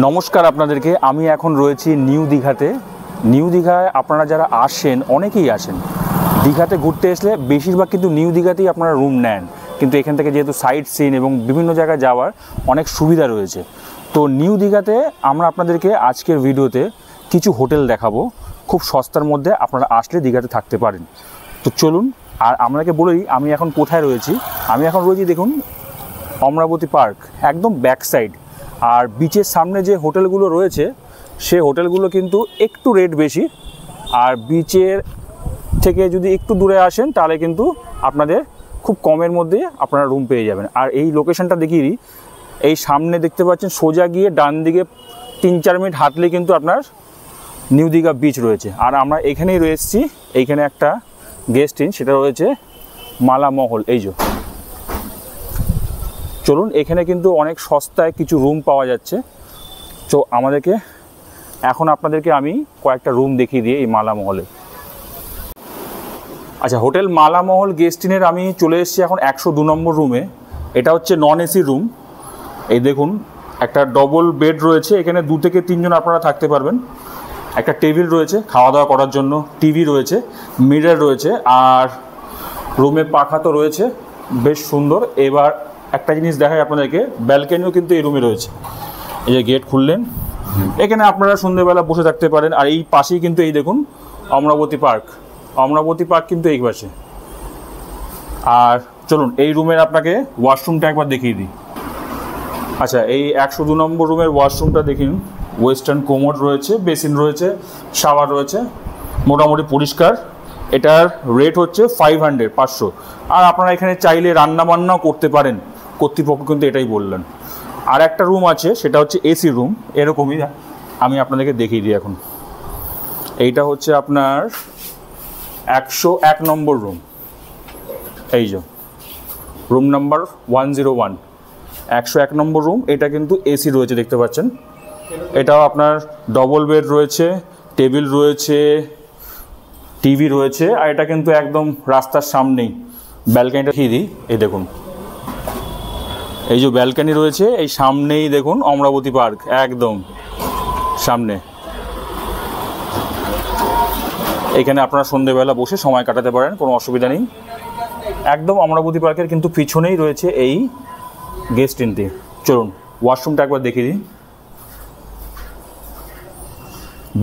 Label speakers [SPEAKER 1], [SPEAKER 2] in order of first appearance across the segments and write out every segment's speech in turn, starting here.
[SPEAKER 1] নমস্কার আপনাদেরকে। আমি এখন রয়েছি নিউ দীঘাতে। নিউ দীঘায় আপনারা যারা আসেন, অনেকেই আসেন দীঘাতে ঘুরতে আসলে বেশিরভাগ কিন্তু নিউ দীঘাতেই আপনারা রুম নেন, কিন্তু এখান থেকে যেহেতু সাইট সিন এবং বিভিন্ন জায়গায় যাওয়ার অনেক সুবিধা রয়েছে। তো নিউ দীঘাতে আমরা আপনাদেরকে আজকের ভিডিওতে কিছু হোটেল দেখাবো, খুব সস্তার মধ্যে আপনারা আসলে দীঘাতে থাকতে পারেন। তো চলুন, আর আপনাকে বলি আমি এখন কোথায় রয়েছি। আমি এখন রয়েছি দেখুন অমরাবতী পার্ক, একদম ব্যাক সাইড। আর বিচের সামনে যে হোটেলগুলো রয়েছে সে হোটেলগুলো কিন্তু একটু রেট বেশি, আর বিচের থেকে যদি একটু দূরে আসেন তাহলে কিন্তু আপনাদের খুব কমের মধ্যে আপনারা রুম পেয়ে যাবেন। আর এই লোকেশনটা দেখিয়ে দিই, এই সামনে দেখতে পাচ্ছেন, সোজা গিয়ে ডান দিকে 3-4 মিনিট হাঁটলে কিন্তু আপনার নিউ দীঘা বিচ রয়েছে। আর আমরা এখানেই রয়েছি, এইখানে একটা গেস্ট ইন, সেটা রয়েছে মালা মহল। এই যে চলুন, এখানে কিন্তু অনেক সস্তায় কিছু রুম পাওয়া যাচ্ছে। তো আমাদেরকে এখন আপনাদেরকে আমি কয়েকটা রুম দেখিয়ে দিই এই মালা মহলে। আচ্ছা, হোটেল মালা মহল গেস্ট ইনের আমি চলে এসেছি এখন 102 নম্বর রুমে। এটা হচ্ছে নন এসি রুম। এই দেখুন, একটা ডবল বেড রয়েছে, এখানে 2 থেকে 3 জন আপনারা থাকতে পারবেন। একটা টেবিল রয়েছে খাওয়া দাওয়া করার জন্য, টিভি রয়েছে, মিরর রয়েছে, আর রুমে পাখা তো রয়েছে, বেশ সুন্দর। এবার একটা জিনিস দেখাই আপনাদেরকে, ব্যালকনিও কিন্তু এই রুমে রয়েছে। এই যে গেট খুললেন, এখানে আপনারা সন্ধ্যেবেলা বসে থাকতে পারেন। আর এই পাশেই কিন্তু এই দেখুন অমরাবতী পার্ক, অমরাবতী পার্ক কিন্তু এই পাশে। আর চলুন এই রুমের আপনাকে ওয়াশরুমটা একবার দেখিয়ে দিই। আচ্ছা, এই 102 নম্বর রুমের ওয়াশরুমটা দেখুন, ওয়েস্টার্ন কোমোড রয়েছে, বেসিন রয়েছে, শাওয়ার রয়েছে, মোটামুটি পরিষ্কার। এটার রেট হচ্ছে 500। আর আপনারা এখানে চাইলে রান্নাবান্নাও করতে পারেন, কর্তৃপক্ষ কিন্তু এটাই বললেন। আর একটা রুম আছে, সেটা হচ্ছে এসি রুম, এরকমই আমি আপনাদেরকে দেখিয়ে দিই এখন। এইটা হচ্ছে আপনার 101 নম্বর রুম। এই যে রুম নাম্বার 101, 101 নম্বর রুম। এটা কিন্তু এসি রয়েছে, দেখতে পাচ্ছেন। এটাও আপনার ডবল বেড রয়েছে, টেবিল রয়েছে, টিভি রয়েছে। আর এটা কিন্তু একদম রাস্তার সামনেই। ব্যালকানিটা দেখিয়ে দিই, এই দেখুন, এই যে ব্যালকানি রয়েছে, এই সামনেই দেখুন অমরাবতী পার্ক, একদম সামনে। এখানে আপনারা সন্ধ্যেবেলা বসে সময় কাটাতে পারেন, কোনো অসুবিধা নেই। একদম অমরাবতী পার্কের কিন্তু পিছনেই রয়েছে এই গেস্ট ইনটি। চলুন ওয়াশরুমটা একবার দেখিয়ে দিই।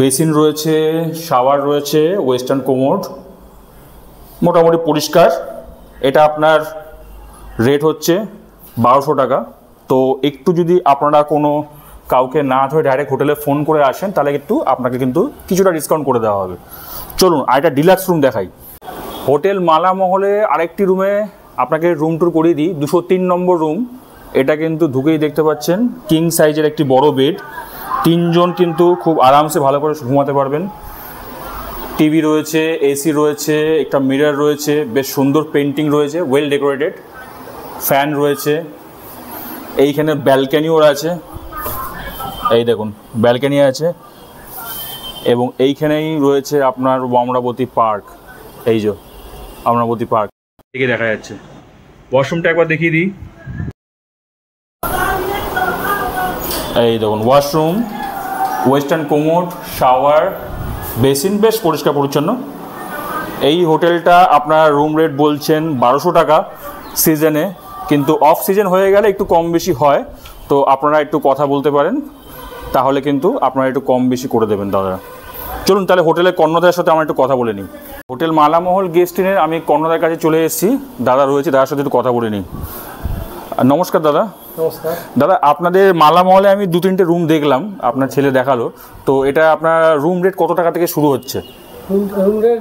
[SPEAKER 1] বেসিন রয়েছে, শাওয়ার রয়েছে, ওয়েস্টার্ন কোমোড, মোটামুটি পরিষ্কার। এটা আপনার রেট হচ্ছে 1200 টাকা। তো একটু যদি আপনারা কোনো কাউকে না ধরে ডাইরেক্ট হোটেলে ফোন করে আসেন তাহলে একটু আপনাকে কিন্তু কিছুটা ডিসকাউন্ট করে দেওয়া হবে। চলুন আর একটা ডিলাক্স রুম দেখাই। হোটেল মালা মহলে আরেকটি রুমে আপনাকে রুম ট্যুর করিয়ে দিই, 203 নম্বর রুম। এটা কিন্তু ঢুকেই দেখতে পাচ্ছেন কিং সাইজের একটি বড় বেড, 3 জন কিন্তু খুব আরামসে ভালো করে ঘুমাতে পারবেন। টিভি রয়েছে, এসি রয়েছে, একটা মিরর রয়েছে, বেশ সুন্দর পেন্টিং রয়েছে, ওয়েল ডেকোরেটেড, ফ্যান রয়েছে। এইখানে ব্যালকানিও আছে, এই দেখুন ব্যালকানি আছে। এবং এইখানেই রয়েছে আপনার অমরাবতী পার্ক। এই যে অমরাবতী পার্ক থেকে দেখা যাচ্ছে। ওয়াশরুমটা একবার দেখিয়ে দিই। এই দেখুন washroom, western commode, shower, basin, বেশ পরিষ্কার পরিচ্ছন্ন। এই হোটেলটা আপনার রুম রেট বলছেন 1200 টাকা সিজনে, কিন্তু অফ সিজন হয়ে গেলে একটু কম বেশি হয়। তো আপনারা একটু কথা বলতে পারেন, তাহলে কিন্তু আপনারা একটু কম বেশি করে দেবেন দাদা। চলুন তাহলে হোটেলের কর্ণধারের সাথে আমরা একটু কথা বলে নিই। হোটেল মালামহল গেস্ট ইনের আমি কর্ণধারের কাছে চলে এসেছি, দাদা রয়েছে, দাদার সাথে একটু কথা বলে নিই। নমস্কার দাদা।
[SPEAKER 2] নমস্কার
[SPEAKER 1] দাদা, আপনাদের মালা মহলে আমি 2-3টে রুম দেখলাম, আপনার ছেলে দেখালো। তো এটা আপনার রুম রেট কত টাকা থেকে শুরু হচ্ছে?
[SPEAKER 2] রুম রেট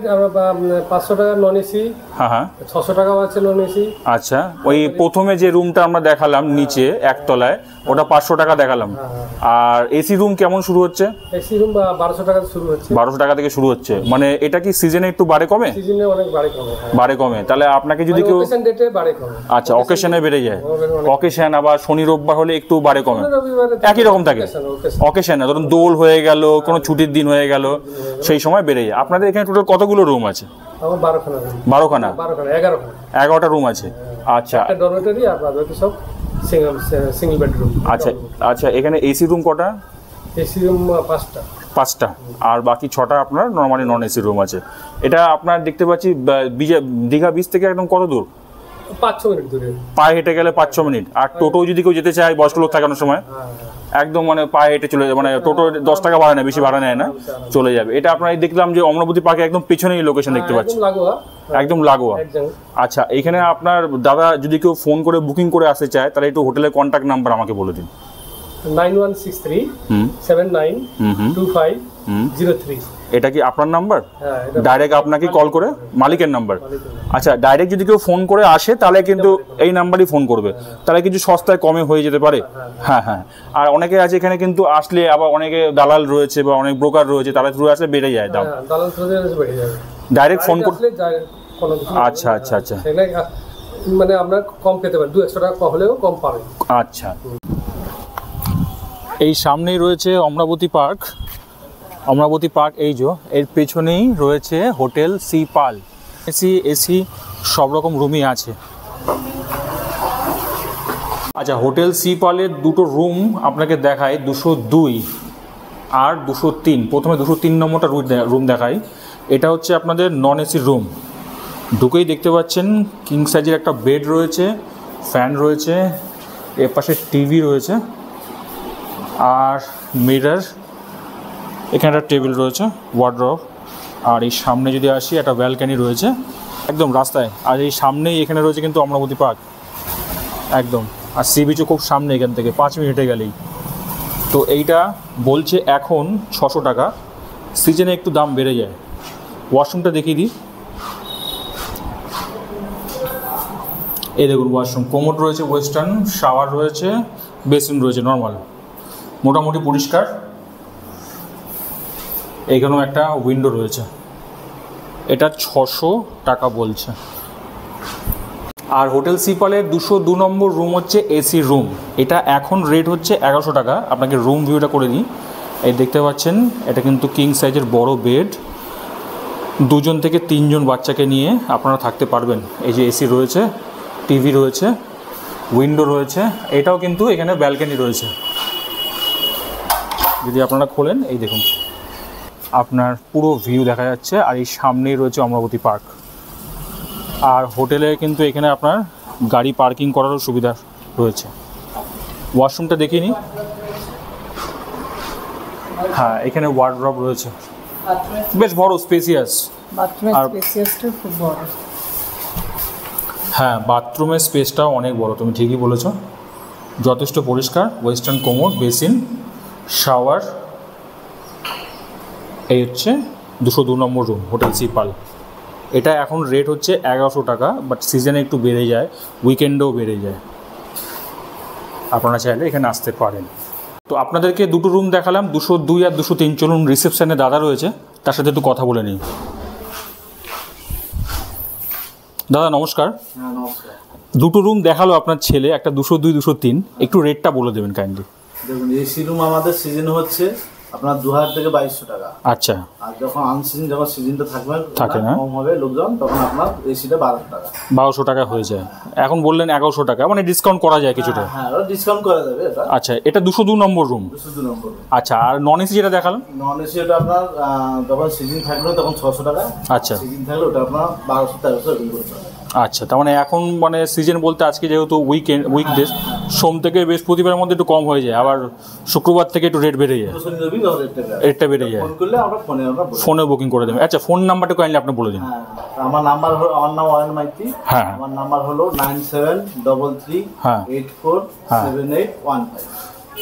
[SPEAKER 2] 500 টাকা নন এসি। হ্যাঁ, 600 টাকাও আছে নন এসি।
[SPEAKER 1] আচ্ছা, ওই প্রথমে যে রুমটা আমরা দেখালাম নিচে একতলায়, ওটা 500 টাকা দেখালাম। আর এসি রুম কেমন শুরু হচ্ছে?
[SPEAKER 2] এসি রুম 1200 টাকা শুরু হচ্ছে।
[SPEAKER 1] 1200 টাকা থেকে শুরু হচ্ছে। মানে এটা কি সিজনে একটু বাড়ে কমে?
[SPEAKER 2] সিজনে অনেক বাড়ে কমে।
[SPEAKER 1] বাড়ে কমে, তাহলে আপনাকে যদি কেউ
[SPEAKER 2] অকেশন ডেটে বাড়ে কমে।
[SPEAKER 1] আচ্ছা, অকেশনে বেড়ে যায়। অকেশন আবার শনি রোববার হলে একটু বাড়ে কমে, একই রকম থাকে। অকেশনে ধরুন দোল হয়ে গেল, কোনো ছুটির দিন হয়ে গেল, সেই সময় বেড়ে যায়। আপনাদের এখানে টোটাল কতগুলো রুম আছে? 12খানা 11টা রুম আছে। আচ্ছা,
[SPEAKER 2] ডরমেটরি আর বাকি সব সিঙ্গেল বেডরুম।
[SPEAKER 1] আচ্ছা আচ্ছা, এখানে এসি রুম কটা?
[SPEAKER 2] এসি রুম 5টা।
[SPEAKER 1] 5টা, আর বাকি 6টা আপনার নর্মালি নন এসি রুম আছে। এটা আপনার দেখতে পাচ্ছি দীঘা বিচ থেকে একদম কত দূর?
[SPEAKER 2] 5-6 মিনিট দূরে,
[SPEAKER 1] পায়ে হেঁটে গেলে 5-6 মিনিট। আর টোটো যদি কেউ যেতে চায়, বয়স্ক লোক থাকানোর সময় একদম মানে পায়ে হেঁটে চলে যাবে, মানে টোটো 10 টাকা ভাড়া নেয়, বেশি ভাড়া নেয় না, চলে যাবে। এটা আপনার দেখলাম যে অমরাবতী পার্কে একদম পেছনেই লোকেশন দেখতে পাচ্ছি, একদম লাগোয়া। আচ্ছা, এখানে আপনার দাদা যদি কেউ ফোন করে বুকিং করে আসতে চায়, তাহলে একটু হোটেলের কন্ট্যাক্ট নাম্বার আমাকে বলে দিন।
[SPEAKER 2] 9163792503।
[SPEAKER 1] এটা কি আপনার নাম্বার? ডাইরেক্ট আপনাকে কল করে, মালিকের নাম্বার? আচ্ছা, ডাইরেক্ট যদি কেউ ফোন করে আসে তাহলে কিন্তু এই নাম্বারই ফোন করবে, তাহলে কিছু সস্তায় কমে হয়ে যেতে পারে। হ্যাঁ হ্যাঁ, আর অনেকে আছে এখানে কিন্তু আসলে, আবার অনেকে দালাল রয়েছে বা অনেক ব্রোকার রয়েছে, তারা থ্রু আসলে বেড়ে যায় দাম। ডাইরেক্ট ফোন করলে আচ্ছা আচ্ছা আচ্ছা,
[SPEAKER 2] মানে আমরা কম পেতে পারি, 200 টাকা কম হলেও কম পাবে।
[SPEAKER 1] আচ্ছা, এই সামনেই রয়েছে অমরাবতী পার্ক। অমরাবতী পার্ক এই যে, এর পেছনেই রয়েছে হোটেল সি পাল। এসি সব রকম রুমই আছে। আচ্ছা, হোটেল সি পালের দুটো রুম আপনাকে দেখায়, 202 আর 203। প্রথমে 203 নম্বরটা রুম দেখাই। এটা হচ্ছে আপনাদের নন এসি রুম। ঢুকেই দেখতে পাচ্ছেন কিং সাইজের একটা বেড রয়েছে, ফ্যান রয়েছে, এর পাশে টিভি রয়েছে আর মিরর। এখানে একটা টেবিল রয়েছে, ওয়ার্ড্রব। আর এই সামনে যদি আসি, একটা ব্যালকনি রয়েছে একদম রাস্তায়। আর এই সামনেই এখানে রয়েছে কিন্তু অমরাবতী পার্ক একদম। আর সি বিচও খুব সামনে, এখান থেকে 5 মিনিটে গেলেই। তো এইটা বলছে এখন 600 টাকা, সিজনে একটু দাম বেড়ে যায়। ওয়াশরুমটা দেখিয়ে দিই। এই দেখুন ওয়াশরুম, কোমোড রয়েছে, ওয়েস্টার্ন শাওয়ার রয়েছে, বেসিন রয়েছে নর্মাল, মোটামুটি পরিষ্কার। এইখানেও একটা উইন্ডো রয়েছে। এটা 600 টাকা বলছে। আর হোটেল সিপালের 202 নম্বর রুম হচ্ছে এসি রুম। এটা এখন রেট হচ্ছে 1100 টাকা। আপনাকে রুম ভিউটা করে দিই। এই দেখতে পাচ্ছেন, এটা কিন্তু কিং সাইজের বড় বেড, 2 থেকে 3 বাচ্চাকে নিয়ে আপনারা থাকতে পারবেন। এই যে এসি রয়েছে, টিভি রয়েছে, উইন্ডো রয়েছে। এটাও কিন্তু এখানে ব্যালকনি রয়েছে। যদি আপনারা খোলেন, এই দেখুন আপনার পুরো ভিউ দেখা যাচ্ছে। আর এই সামনেই রয়েছে অমরাবতী পার্ক। আর হোটেলে কিন্তু এখানে আপনার গাড়ি পার্কিং করারও সুবিধা রয়েছে। ওয়াশরুমটা দেখিয়ে নিই। হ্যাঁ, এখানে ওয়ার্ডরব রয়েছে, বেশ বড়, স্পেসিয়াস। আর হ্যাঁ, বাথরুমের স্পেসটাও অনেক বড়, তুমি ঠিকই বলেছো, যথেষ্ট পরিষ্কার। Western commode, basin, shower. এই হচ্ছে 202 নম্বর রুম, হোটেল সিপাল। এটা এখন রেট হচ্ছে 1100 টাকা, বাট সিজনে একটু বেড়ে যায়, উইকেন্ডেও বেড়ে যায়। আপনারা চাইলে এখানে আসতে পারেন। তো আপনাদেরকে দুটো রুম দেখালাম, 202 আর 203। চলুন, রিসেপশনে দাদা রয়েছে, তার সাথে একটু কথা বলে নিই। দাদা নমস্কার।
[SPEAKER 3] হ্যাঁ নমস্কার।
[SPEAKER 1] দুটো রুম দেখালো আপনার ছেলে, একটা 202 203, একটু রেটটা বলে দেবেন কাইন্ডলি।
[SPEAKER 3] দেখুন, এসি রুম আমাদের সিজন হচ্ছে আপনার 2000 থেকে 2200 টাকা।
[SPEAKER 1] আচ্ছা।
[SPEAKER 3] আর যখন আনসিজন, যখন সিজনটা থাকে না, কম হবে লোকজন, তখন আপনার এসিটা 1200 টাকা।
[SPEAKER 1] 1200 টাকা হয়ে যায়। এখন বললেন 1100 টাকা, মানে ডিসকাউন্ট করা যায় কিছুটা?
[SPEAKER 3] হ্যাঁ, ডিসকাউন্ট করা যাবে এটা।
[SPEAKER 1] আচ্ছা, এটা 202 নম্বর রুম।
[SPEAKER 3] 202 নম্বর।
[SPEAKER 1] আচ্ছা, আর নন এসি যেটা দেখালাম?
[SPEAKER 3] নন এসি ওটা আপনার যখন সিজন থাকবে তখন 600 টাকা।
[SPEAKER 1] আচ্ছা।
[SPEAKER 3] সিজন থাকলে ওটা আপনার 1200-1300 এরকম করতে হবে।
[SPEAKER 1] আচ্ছা, তার মানে এখন মানে সিজন বলতে আজকে যেহেতু উইকডেজ, সোম থেকে বৃহস্পতিবারের মধ্যে একটু কম হয়ে যায়, আবার শুক্রবার থেকে একটু রেট বেড়ে যায়, রেটটা বেড়ে যায়। ফোনে বুকিং করে দেবেন। আচ্ছা, ফোন নাম্বারটা কাইন্ডলি আপনি বলে দিন।
[SPEAKER 3] আমার নাম অয়ন মাইতি।
[SPEAKER 1] হ্যাঁ,
[SPEAKER 3] আমার নাম্বার হলো 9733847815।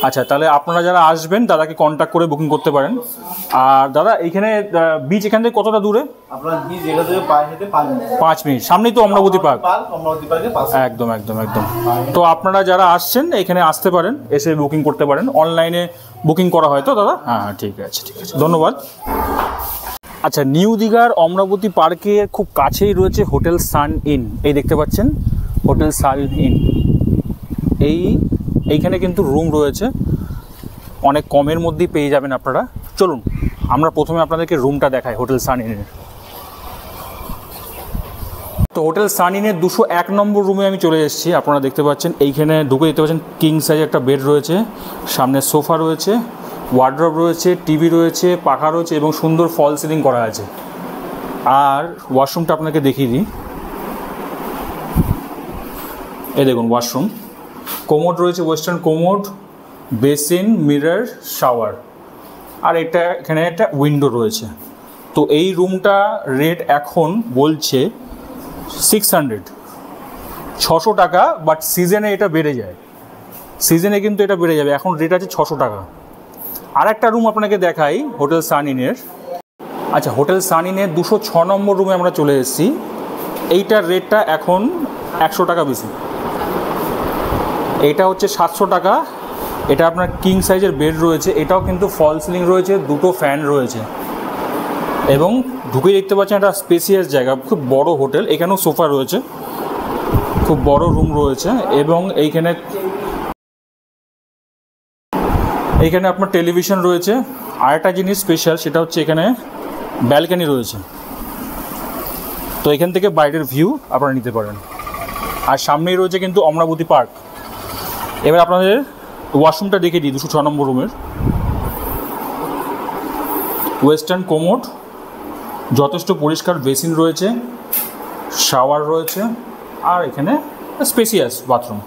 [SPEAKER 1] আচ্ছা, তাহলে আপনারা যারা আসবেন দাদাকে কন্ট্যাক্ট করে বুকিং করতে পারেন। আর দাদা, এইখানে বিচ এখান থেকে কতটা দূরে?
[SPEAKER 3] আপনার বিচ এখান থেকে পায়ে হেঁটে
[SPEAKER 1] 5 মিনিট। সামনেই তো অমরাবতী পার্ক।
[SPEAKER 3] অমরাবতী পার্কের পাশে।
[SPEAKER 1] একদম একদম একদম। তো আপনারা যারা আসছেন এখানে আসতে পারেন, এসে বুকিং করতে পারেন। অনলাইনে বুকিং করা হয় তো দাদা? হ্যাঁ, ঠিক আছে ঠিক আছে, ধন্যবাদ। আচ্ছা, নিউ দীঘার অমরাবতী পার্কের খুব কাছেই রয়েছে হোটেল সান ইন। এই দেখতে পাচ্ছেন হোটেল সান ইন। এইখানে কিন্তু রুম রয়েছে, অনেক কমের মধ্যেই পেয়ে যাবেন আপনারা। চলুন, আমরা প্রথমে আপনাদেরকে রুমটা দেখাই হোটেল সান ইনের। তো হোটেল সান ইনের 201 নম্বর রুমে আমি চলে এসেছি। আপনারা দেখতে পাচ্ছেন এইখানে ঢুকে দেখতে পাচ্ছেন কিং সাইজ একটা বেড রয়েছে, সামনে সোফা রয়েছে, ওয়ার্ড্রপ রয়েছে, টিভি রয়েছে, পাখা রয়েছে এবং সুন্দর ফল সিলিং করা আছে। আর ওয়াশরুমটা আপনাকে দেখিয়ে দিই, এই দেখুন ওয়াশরুম, কোমোড রয়েছে, western commode, basin, mirror, shower, আর এটা এখানে একটা উইন্ডো রয়েছে। তো এই রুমটা রেট এখন বলছে 600 টাকা, বাট সিজনে এটা বেড়ে যায়, সিজনে কিন্তু এটা বেড়ে যাবে, এখন রেট আছে 600 টাকা। আর একটা রুম আপনাকে দেখাই হোটেল সান ইনের। আচ্ছা, হোটেল সান ইনের 206 নম্বর রুমে আমরা চলে এসেছি। এইটার রেটটা এখন 100 টাকা বেশি, এইটা হচ্ছে 700 টাকা। এটা আপনার কিং সাইজের বেড রয়েছে, এটাও কিন্তু ফল সিলিং রয়েছে, দুটো ফ্যান রয়েছে এবং ঢুকে দেখতে পাচ্ছেন একটা স্পেসিয়াস জায়গা, খুব বড় হোটেল। এখানেও সোফা রয়েছে, খুব বড় রুম রয়েছে এবং এইখানে আপনার টেলিভিশন রয়েছে। আর একটা জিনিস স্পেশাল, সেটা হচ্ছে এখানে ব্যালকনি রয়েছে, তো এখান থেকে বাইরের ভিউ আপনারা নিতে পারেন। আর সামনেই রয়েছে কিন্তু অমরাবতী পার্ক। এবার আপনাদের ওয়াশরুমটা দেখে দিই, 206 নম্বর রুমের। ওয়েস্টার্ন কোমোড, যথেষ্ট পরিষ্কার, বেসিন রয়েছে, শাওয়ার রয়েছে, আর এখানে স্পেসিয়াস বাথরুম,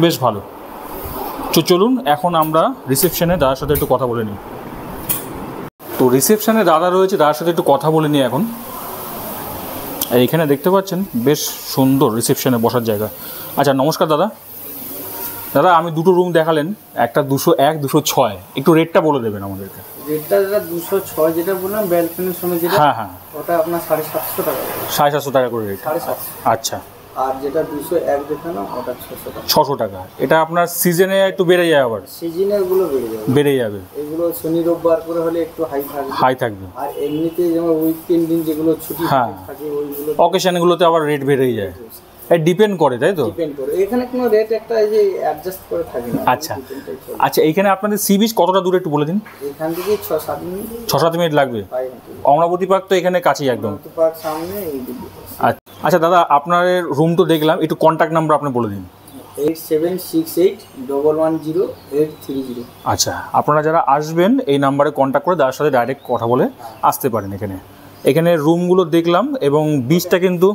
[SPEAKER 1] বেশ ভালো। তো চলুন এখন আমরা রিসেপশনে দাদার সাথে একটু কথা বলে নিই। তো রিসেপশনে দাদা রয়েছে, দাদার সাথে একটু কথা বলে নিই এখন। এইখানে দেখতে পাচ্ছেন বেশ সুন্দর রিসেপশনে বসার জায়গা। আচ্ছা, নমস্কার দাদা। দাদা, আমি দুটো রুম দেখালেন, একটা 201, 206, একটু রেটটা বলে দেবেন আমাদেরকে।
[SPEAKER 4] রেটটা যেটা 206 যেটা বললাম ব্যালকনির সঙ্গে যেটা,
[SPEAKER 1] হ্যাঁ,
[SPEAKER 4] ওটা আপনার 750 টাকা,
[SPEAKER 1] 750 টাকা করে রেট।
[SPEAKER 4] 750।
[SPEAKER 1] আচ্ছা,
[SPEAKER 4] আর যেটা 201 দেখানো ওটা 600 টাকা।
[SPEAKER 1] 600 টাকা। এটা আপনার সিজনে একটু বেড়ে যায়, আবার
[SPEAKER 4] সিজনের গুলো বেড়ে যাবে। এগুলো শনি রোববার করে হলে একটু হাই থাকবে। আর এমনিতে যেমন উইকেন্ড দিন যেগুলো ছুটি থাকে ওইগুলো,
[SPEAKER 1] অকেশনগুলোতে আবার রেট বেড়েই যায়। এটা ডিপেন্ড করে, তাই তো?
[SPEAKER 4] ডিপেন্ড করে, এখানে কোনো রেট একটা এই যে অ্যাডজাস্ট করে থাকে না।
[SPEAKER 1] আচ্ছা আচ্ছা, এইখানে আপনাদের সি বিচ কতটা দূরে একটু বলে দিন।
[SPEAKER 4] এখান থেকে 6-7 মিনিট
[SPEAKER 1] লাগবে। অমরাবতী পার্ক তো এখানে কাছেই একদম।
[SPEAKER 4] পার্ক সামনে এই দিকে।
[SPEAKER 1] আচ্ছা দাদা, আপনার রুম তো দেখলাম, একটু কন্ট্যাক্ট নাম্বার আপনি বলে দিন।
[SPEAKER 4] 8768110830।
[SPEAKER 1] আচ্ছা, আপনারা যারা আসবেন এই নাম্বারে কন্ট্যাক্ট করে তার সাথে ডাইরেক্ট কথা বলে আসতে পারেন। এখানে রুমগুলো দেখলাম এবং বিচটা কিন্তু,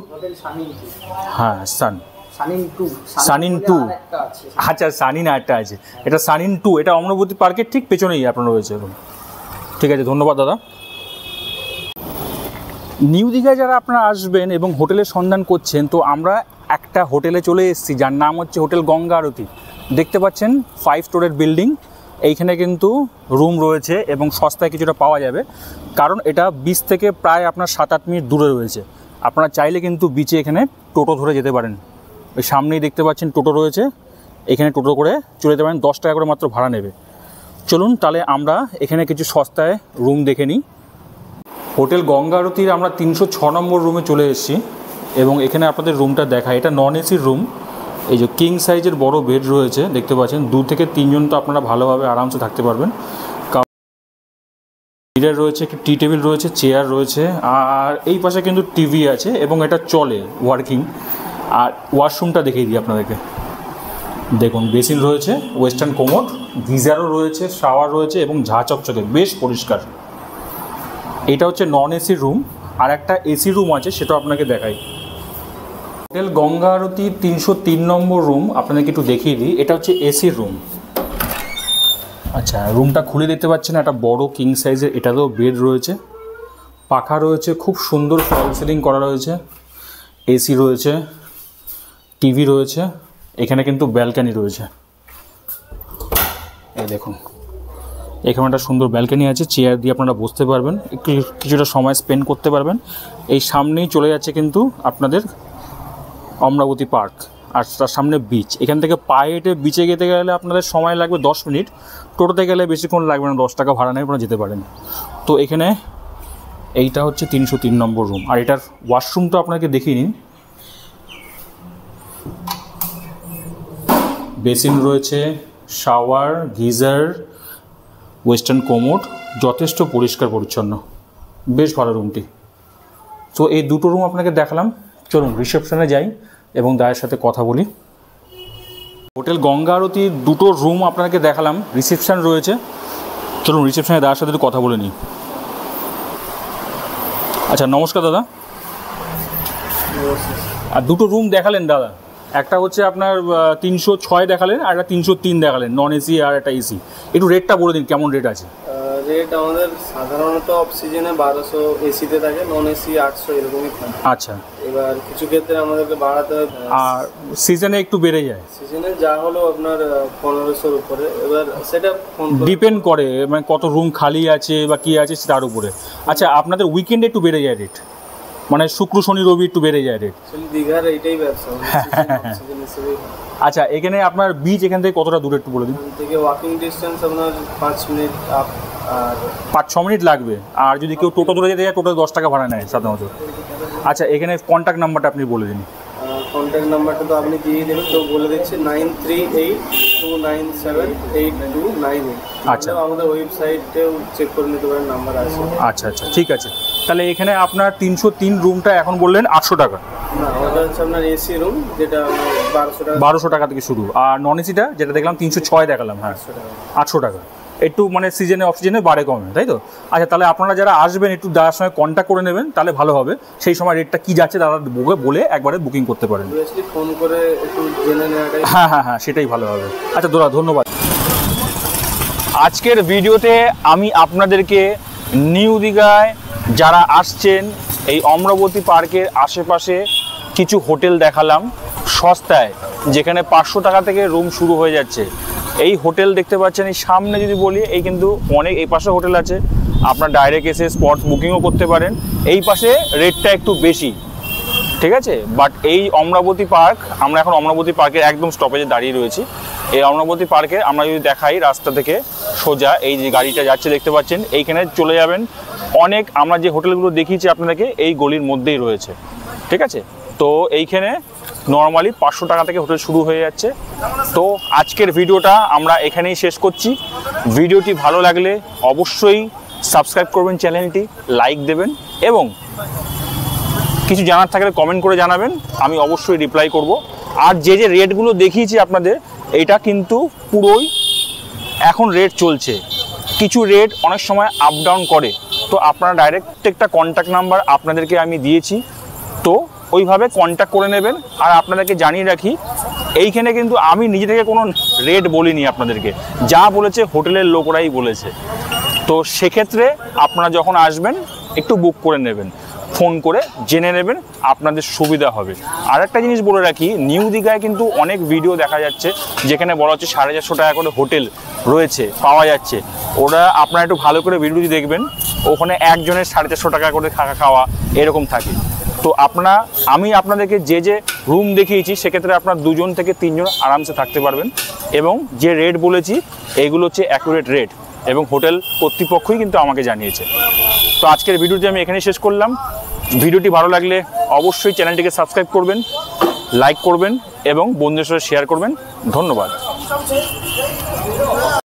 [SPEAKER 1] হ্যাঁ, সানিন 2। আচ্ছা, সানিন একটা আছে, এটা সানিন 2, এটা অমরাবতী পার্কের ঠিক পেছনেই আপনার রয়েছে রুম। ঠিক আছে, ধন্যবাদ দাদা। নিউ দীঘায় যারা আপনারা আসবেন এবং হোটেলের সন্ধান করছেন, তো আমরা একটা হোটেলে চলে এসেছি যার নাম হচ্ছে হোটেল গঙ্গা আরতি। দেখতে পাচ্ছেন 5 স্টোরের বিল্ডিং। এইখানে কিন্তু রুম রয়েছে এবং সস্তায় কিছুটা পাওয়া যাবে, কারণ এটা বিচ থেকে প্রায় আপনার 7-8 মিনিট দূরে রয়েছে। আপনারা চাইলে কিন্তু বিচে এখানে টোটো ধরে যেতে পারেন। ওই সামনেই দেখতে পাচ্ছেন টোটো রয়েছে, এখানে টোটো করে চলে যেতে পারেন, 10 টাকা করে মাত্র ভাড়া নেবে। চলুন তাহলে আমরা এখানে কিছু সস্তায় রুম দেখে নিই। হোটেল গঙ্গা আরতির আমরা 306 নম্বর রুমে চলে এসেছি এবং এখানে আপনাদের রুমটা দেখায়। এটা নন এসির রুম, এই যে কিং সাইজের বড় বেড রয়েছে, দেখতে পাচ্ছেন 2 থেকে 3 জন তো আপনারা ভালোভাবে আরামসে থাকতে পারবেন। মিরর রয়েছে, একটি টি টেবিল রয়েছে, চেয়ার রয়েছে, আর এই পাশে কিন্তু টিভি আছে এবং এটা চলে ওয়ার্কিং। আর ওয়াশরুমটা দেখিয়ে দিই আপনাদেরকে। দেখুন, বেসিন রয়েছে, ওয়েস্টার্ন কোমোড, গিজারও রয়েছে, শাওয়ার রয়েছে এবং ঝা চকচকে, বেশ পরিষ্কার। এটা হচ্ছে নন এসি রুম। আর একটা এসি রুম আছে, সেটা আপনাকে দেখাই। হোটেল গঙ্গা আরতি 303 নম্বর রুম আপনাদেরকে একটু দেখিয়ে দিই। এটা হচ্ছে এসি রুম। আচ্ছা, রুমটা খুলে দেখতে পাচ্ছেন একটা বড় কিং সাইজের, এটাতেও বেড রয়েছে, পাখা রয়েছে, খুব সুন্দর ফল সিলিং করা রয়েছে, এসি রয়েছে, টিভি রয়েছে, এখানে কিন্তু ব্যালকনি রয়েছে। এই দেখুন, এখানে একটা সুন্দর ব্যালকনি আছে, চেয়ার দিয়ে আপনারা বসতে পারবেন, একটু কিছুটা সময় স্পেন্ড করতে পারবেন। এই সামনেই চলে যাচ্ছে কিন্তু আপনাদের অমরাবতী পার্ক, আর তার সামনে বিচ। এখান থেকে পায়ে হেঁটে বিচে যেতে গেলে আপনাদের সময় লাগবে 10 মিনিট, টোটোতে গেলে বেশিক্ষণ লাগবে না, 10 টাকা ভাড়া নেয়, আপনারা যেতে পারেন। তো এখানে এইটা হচ্ছে 303 নম্বর রুম। আর এটার ওয়াশরুমটা আপনাকে দেখিয়ে নিন। বেসিন রয়েছে, শাওয়ার, গিজার, ওয়েস্টার্ন কোমোড, যথেষ্ট পরিষ্কার পরিচ্ছন্ন, বেশ ভালো রুমটি। তো এই দুটো রুম আপনাকে দেখালাম। চলুন রিসেপশনে যাই এবং দায়ের সাথে কথা বলি। হোটেল গঙ্গা আরতির দুটো রুম আপনাকে দেখালাম, রিসেপশন রয়েছে। চলুন রিসেপশনে দাদার সাথে একটু কথা বলে নিই। আচ্ছা নমস্কার দাদা। আর দুটো রুম দেখালেন দাদা, একটা হচ্ছে আপনার 306 দেখালেন আর একটা 303 দেখালেন, নন এসি আর একটা এসি। একটু রেটটা বলে দিন কেমন রেট আছে।
[SPEAKER 4] রেট আমাদের সাধারণত অফ সিজনে 1200 এসিতে থাকে, নন এসি 800 এরকমই থাকে।
[SPEAKER 1] আচ্ছা,
[SPEAKER 4] এবার কিছু ক্ষেত্রে আমাদেরকে বাড়াতে হয়,
[SPEAKER 1] আর সিজনে একটু বেড়ে যায়।
[SPEAKER 4] সিজনে যা হলো আপনার 1500-র উপরে, এবার সেটা
[SPEAKER 1] ডিপেন্ড করে মানে কত রুম খালি আছে বা কী আছে তার উপরে। আচ্ছা, আপনাদের উইকেন্ডে একটু বেড়ে যায় রেট, মানে শুক্র শনি রবি একটু বেড়ে যায় রেট।
[SPEAKER 4] দীঘার এইটাই ব্যবসা।
[SPEAKER 1] আচ্ছা, এখানে আপনার বিচ এখান থেকে কতটা দূরে একটু বলে দিন।
[SPEAKER 4] এখান থেকে ওয়াকিং ডিস্টেন্স আপনার 5 মিনিট আপ, আর
[SPEAKER 1] 5-6 মিনিট লাগবে। আর যদি কেউ টোটো ধরে যেতে যায়, টোটো 10 টাকা ভাড়া নেয় সাধারণত। আচ্ছা, এখানে কন্ট্যাক্ট নাম্বারটা আপনি বলে দিন।
[SPEAKER 4] কন্ট্যাক্ট নাম্বারটা তো আপনি দিয়ে দেবেন, তো বলে দিচ্ছি 9382978298।
[SPEAKER 1] আচ্ছা,
[SPEAKER 4] আমাদের ওয়েবসাইটেও চেক করে নিতে পারেন, নাম্বার আছে।
[SPEAKER 1] আচ্ছা আচ্ছা, ঠিক আছে। তাহলে এখানে আপনার 303 রুমটা এখন বললেন 800 টাকা।
[SPEAKER 4] না, ওটা হচ্ছে আপনার এসি রুম, যেটা
[SPEAKER 1] 1200 টাকা থেকে শুরু। আর নন এসিটা যেটা দেখলাম 306 দেখালাম, হ্যাঁ 800 টাকা। একটু মানে সিজনে অফ সিজনে বাড়ে কমে, তাই তো? আচ্ছা, তাহলে আপনারা যারা আসবেন একটু দাদার সঙ্গে কন্ট্যাক্ট করে নেবেন, তাহলে ভালো হবে। সেই সময় রেটটা কী যাচ্ছে দাদা বলে একবারে বুকিং করতে পারেন।
[SPEAKER 4] ফোন করে একটু জেনে নেওয়াটাই।
[SPEAKER 1] হ্যাঁ হ্যাঁ হ্যাঁ, সেটাই ভালো হবে। আচ্ছা দাদা, ধন্যবাদ। আজকের ভিডিওতে আমি আপনাদেরকে নিউ দীঘায় যারা আসছেন এই অমরাবতী পার্কের আশেপাশে কিছু হোটেল দেখালাম সস্তায়, যেখানে 500 টাকা থেকে রুম শুরু হয়ে যাচ্ছে। এই হোটেল দেখতে পাচ্ছেন, এই সামনে যদি বলি, এই কিন্তু অনেক এই পাশে হোটেল আছে, আপনার ডাইরেক্ট এসে স্পট বুকিংও করতে পারেন। এই পাশে রেটটা একটু বেশি, ঠিক আছে। বাট এই অমরাবতী পার্ক, আমরা এখন অমরাবতী পার্কের একদম স্টপেজে দাঁড়িয়ে রয়েছি। এই অমরাবতী পার্কে আমরা যদি দেখাই রাস্তা থেকে সোজা, এই যে গাড়িটা যাচ্ছে দেখতে পাচ্ছেন, এইখানে চলে যাবেন। অনেক আমরা যে হোটেলগুলো দেখিয়েছি আপনাদেরকে এই গলির মধ্যেই রয়েছে, ঠিক আছে। তো এইখানে নর্মালি 500 টাকা থেকে হোটেল শুরু হয়ে যাচ্ছে। তো আজকের ভিডিওটা আমরা এখানেই শেষ করছি। ভিডিওটি ভালো লাগলে অবশ্যই সাবস্ক্রাইব করবেন চ্যানেলটি, লাইক দেবেন এবং কিছু জানার থাকলে কমেন্ট করে জানাবেন, আমি অবশ্যই রিপ্লাই করব। আর যে যে রেটগুলো দেখিয়েছি আপনাদের, এইটা কিন্তু পুরোই এখন রেট চলছে। কিছু রেট অনেক সময় আপ ডাউন করে, তো আপনারা ডাইরেক্ট একটা কন্ট্যাক্ট নাম্বার আপনাদেরকে আমি দিয়েছি, তো ওইভাবে কন্ট্যাক্ট করে নেবেন। আর আপনাদেরকে জানিয়ে রাখি, এইখানে কিন্তু আমি নিজে থেকে কোনো রেট বলিনি আপনাদেরকে, যা বলেছে হোটেলের লোকরাই বলেছে। তো সেক্ষেত্রে আপনারা যখন আসবেন একটু বুক করে নেবেন, ফোন করে জেনে নেবেন, আপনাদের সুবিধা হবে। আর একটা জিনিস বলে রাখি, নিউ দীঘায় কিন্তু অনেক ভিডিও দেখা যাচ্ছে যেখানে বলা হচ্ছে 450 টাকা করে হোটেল রয়েছে, পাওয়া যাচ্ছে। ওরা আপনারা একটু ভালো করে ভিডিওটি দেখবেন, ওখানে একজনের 450 টাকা করে থাকা খাওয়া এরকম থাকে। তো আমি আপনাদেরকে যে যে রুম দেখিয়েছি, সেক্ষেত্রে আপনার 2 জন থেকে 3 জন আরামসে থাকতে পারবেন। এবং যে রেট বলেছি এগুলো হচ্ছে অ্যাকুরেট রেট, এবং হোটেল কর্তৃপক্ষই কিন্তু আমাকে জানিয়েছে। তো আজকের ভিডিওটি আমি এখানেই শেষ করলাম। ভিডিওটি ভালো লাগলে অবশ্যই চ্যানেলটিকে সাবস্ক্রাইব করবেন, লাইক করবেন এবং বন্ধুদের সাথে শেয়ার করবেন। ধন্যবাদ।